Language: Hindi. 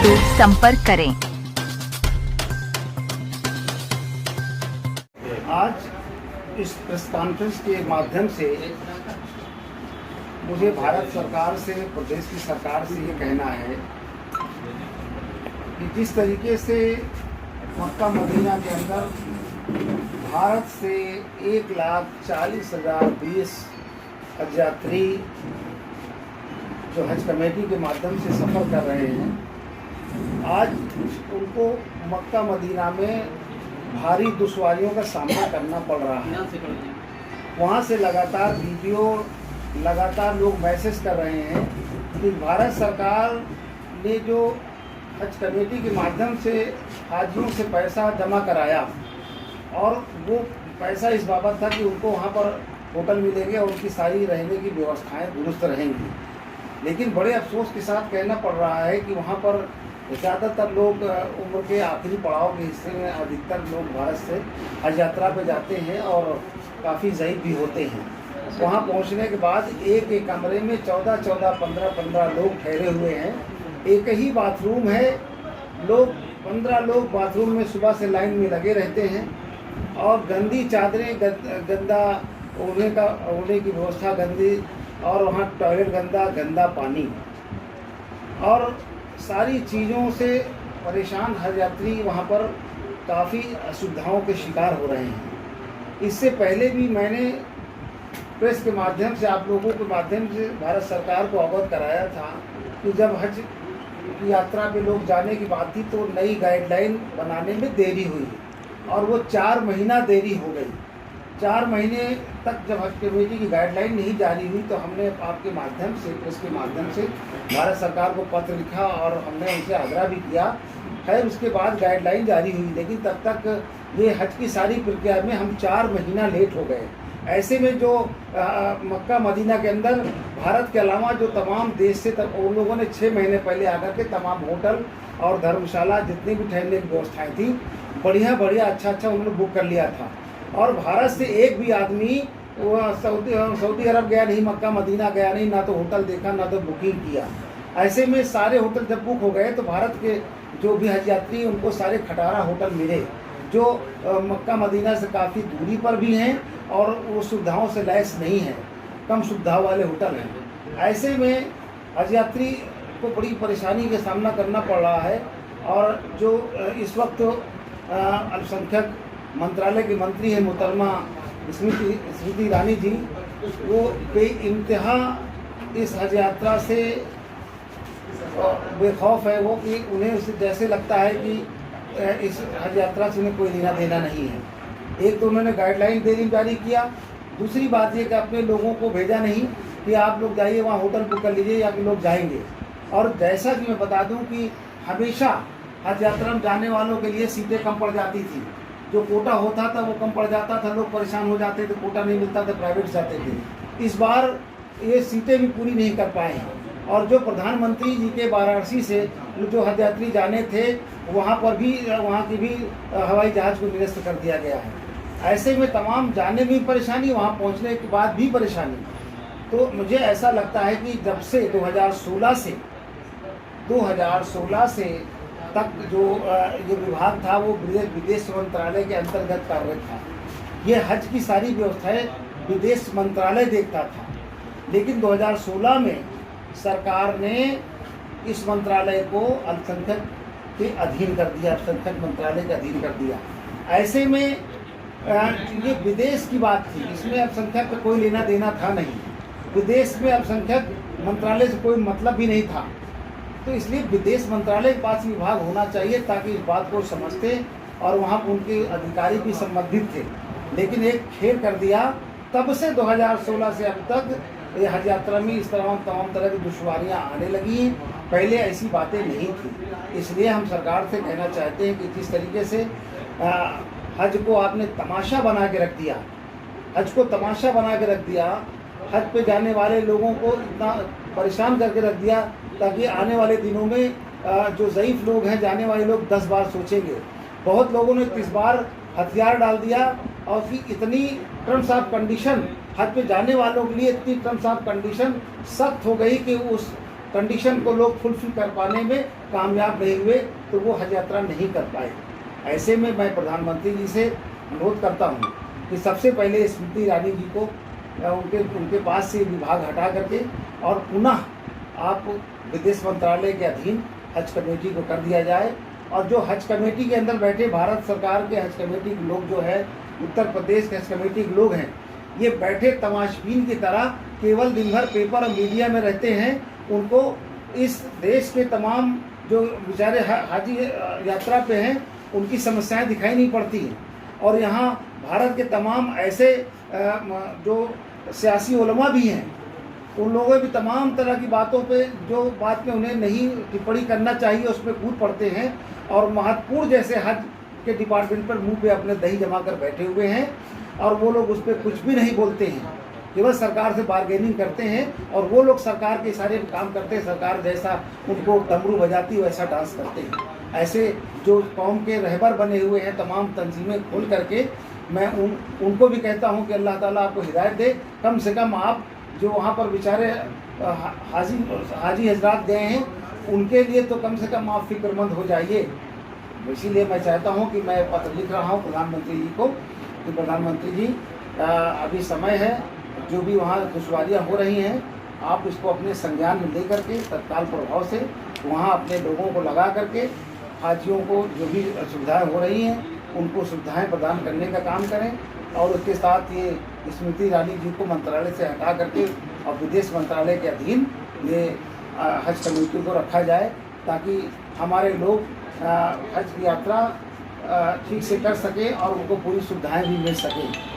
हेतु संपर्क करें। आज इस प्रेस कॉन्फ्रेंस के माध्यम से मुझे भारत सरकार से, प्रदेश की सरकार से ये कहना है कि जिस तरीके से मक्का मदीना के अंदर भारत से 1,40,000 20 हज यात्री जो हज कमेटी के माध्यम से सफ़र कर रहे हैं, आज उनको मक्का मदीना में भारी दुश्वारियों का सामना करना पड़ रहा है। वहाँ से लगातार वीडियो, लगातार लोग मैसेज कर रहे हैं कि भारत सरकार ने जो हज कमेटी के माध्यम से हाजियों से पैसा जमा कराया और वो पैसा इस बाबत था कि उनको वहाँ पर होटल मिलेंगे और उनकी सारी रहने की व्यवस्थाएं दुरुस्त रहेंगी, लेकिन बड़े अफसोस के साथ कहना पड़ रहा है कि वहाँ पर ज़्यादातर लोग उम्र के आखिरी पड़ाव के हिस्से में अधिकतर लोग भारत से हज यात्रा पे जाते हैं और काफ़ी ज़ईफ़ भी होते हैं। वहाँ पहुँचने के बाद एक एक कमरे में 14-14, 15-15 लोग ठहरे हुए हैं। एक ही बाथरूम है, लोग 15 लोग बाथरूम में सुबह से लाइन में लगे रहते हैं और गंदी चादरें, गंदा ओढ़ने की व्यवस्था गंदी, और वहाँ टॉयलेट गंदा पानी और सारी चीज़ों से परेशान हज यात्री वहाँ पर काफ़ी असुविधाओं के शिकार हो रहे हैं। इससे पहले भी मैंने प्रेस के माध्यम से, आप लोगों के माध्यम से भारत सरकार को अवगत कराया था कि जब हज यात्रा पे लोग जाने की बात थी तो नई गाइडलाइन बनाने में देरी हुई और वो 4 महीना देरी हो गई। 4 महीने तक जब हज कमेटी की गाइडलाइन नहीं जारी हुई तो हमने आपके माध्यम से, प्रेस के माध्यम से भारत सरकार को पत्र लिखा और हमने उनसे आग्रह भी किया। खैर उसके बाद गाइडलाइन जारी हुई, लेकिन तब तक ये हज की सारी प्रक्रिया में हम 4 महीना लेट हो गए। ऐसे में जो मक्का मदीना के अंदर भारत के अलावा जो तमाम देश से उन लोगों ने 6 महीने पहले आकर के तमाम होटल और धर्मशाला जितनी भी ठहरने की व्यवस्थाएँ थी बढ़िया अच्छा उन्होंने बुक कर लिया था और भारत से एक भी आदमी सऊदी अरब गया नहीं, मक्का मदीना गया नहीं, ना तो होटल देखा ना तो बुकिंग किया। ऐसे में सारे होटल जब बुक हो गए तो भारत के जो भी हज यात्री उनको सारे खटारा होटल मिले जो मक्का मदीना से काफ़ी दूरी पर भी हैं और वो सुविधाओं से लैस नहीं है, कम सुविधाओं वाले होटल हैं। ऐसे में हज यात्री को बड़ी परेशानी का सामना करना पड़ रहा है और जो इस वक्त अल्पसंख्यक मंत्रालय की मंत्री है मोहतरमा स्मृति ईरानी जी, वो बेइंतहा इस हज यात्रा से बेखौफ है वो कि उन्हें उससे जैसे लगता है कि इस हज यात्रा से उन्हें कोई लेना देना नहीं है। एक तो उन्होंने गाइडलाइन देरी जारी किया, दूसरी बात ये कि अपने लोगों को भेजा नहीं कि आप लोग जाइए वहाँ होटल बुक कर लीजिए या कि लोग जाएंगे। और जैसा कि मैं बता दूं कि हमेशा हज यात्रा में जाने वालों के लिए सीटें कम पड़ जाती थी, जो कोटा होता था वो कम पड़ जाता था, लोग परेशान हो जाते थे, कोटा नहीं मिलता था, प्राइवेट जाते थे। इस बार ये सीटें भी पूरी नहीं कर पाए हैं और जो प्रधानमंत्री जी के वाराणसी से जो हज यात्री जाने थे वहाँ पर भी, वहाँ की भी हवाई जहाज़ को निरस्त कर दिया गया है। ऐसे में तमाम जाने में परेशानी, वहाँ पहुँचने के बाद भी परेशानी। तो मुझे ऐसा लगता है कि जब से 2016 से तक जो ये विभाग था वो विदेश मंत्रालय के अंतर्गत कार्यरत था। ये हज की सारी व्यवस्थाएं विदेश मंत्रालय देखता था, लेकिन 2016 में सरकार ने इस मंत्रालय को अल्पसंख्यक के अधीन कर दिया, अल्पसंख्यक मंत्रालय के अधीन कर दिया। ऐसे में ये विदेश की बात थी, इसमें अल्पसंख्यक का कोई लेना देना था नहीं, विदेश में अल्पसंख्यक मंत्रालय से कोई मतलब भी नहीं था। तो इसलिए विदेश मंत्रालय के पास विभाग होना चाहिए ताकि इस बात को समझते और वहाँ उनके अधिकारी भी संबंधित थे, लेकिन एक खेल कर दिया। तब से 2016 से अब तक ये हज यात्रा में इस तमाम तरह की दुश्वारियाँ आने लगी हैं, पहले ऐसी बातें नहीं थी। इसलिए हम सरकार से कहना चाहते हैं कि जिस तरीके से हज को आपने तमाशा बना के रख दिया, हज को तमाशा बना के रख दिया, हज पे जाने वाले लोगों को इतना परेशान करके रख दिया ताकि आने वाले दिनों में जो ज़ईफ़ लोग हैं, जाने वाले लोग 10 बार सोचेंगे। बहुत लोगों ने 30 बार हथियार डाल दिया और फिर इतनी टर्म्स ऑफ कंडीशन हज पे जाने वालों के लिए, इतनी टर्म्स ऑफ कंडीशन सख्त हो गई कि कंडीशन को लोग फुलफिल कर पाने में कामयाब नहीं हुए तो वो हज यात्रा नहीं कर पाए। ऐसे में मैं प्रधानमंत्री जी से अनुरोध करता हूँ कि सबसे पहले स्मृति ईरानी जी को उनके पास से विभाग हटा करके और पुनः आप विदेश मंत्रालय के अधीन हज कमेटी को कर दिया जाए। और जो हज कमेटी के अंदर बैठे भारत सरकार के हज कमेटी के लोग जो है, उत्तर प्रदेश के हज कमेटी के लोग हैं, ये बैठे तमाशबीन की तरह केवल दिन भर पेपर और मीडिया में रहते हैं। उनको इस देश के तमाम जो बेचारे हाजी यात्रा पे हैं उनकी समस्याएं दिखाई नहीं पड़ती हैं। और यहाँ भारत के तमाम ऐसे जो सियासी उलमा भी हैं, उन लोगों भी तमाम तरह की बातों पे जो बात में उन्हें नहीं टिप्पणी करना चाहिए उस पर कूद पड़ते हैं और महत्वपूर्ण जैसे हज के डिपार्टमेंट पर मुंह पे अपने दही जमा कर बैठे हुए हैं और वो लोग उस पर कुछ भी नहीं बोलते हैं, केवल सरकार से बार्गेनिंग करते हैं। और वो लोग सरकार के सारे काम करते हैं, सरकार जैसा उनको डमरू बजाती है वैसा डांस करते हैं। ऐसे जो कौम के रहबर बने हुए हैं तमाम तंजीमें खोल करके, मैं उनको भी कहता हूं कि अल्लाह ताला आपको हिदायत दे। कम से कम आप जो वहाँ पर बेचारे हाजी हजरात गए हैं उनके लिए तो कम से कम आप फिक्रमंद हो जाइए। इसीलिए मैं चाहता हूँ कि मैं पत्र लिख रहा हूँ प्रधानमंत्री जी को कि प्रधानमंत्री जी अभी समय है, जो भी वहाँ दुश्वारियाँ हो रही हैं आप इसको अपने संज्ञान में ले करके तत्काल प्रभाव से वहाँ अपने लोगों को लगा करके हाजियों को जो भी सुविधाएं हो रही हैं उनको सुविधाएं प्रदान करने का काम करें। और उसके साथ ये स्मृति ईरानी जी को मंत्रालय से हटा करके और विदेश मंत्रालय के अधीन ये हज कमेटी को रखा जाए ताकि हमारे लोग हज की यात्रा ठीक से कर सकें और उनको पूरी सुविधाएं भी मिल सकें।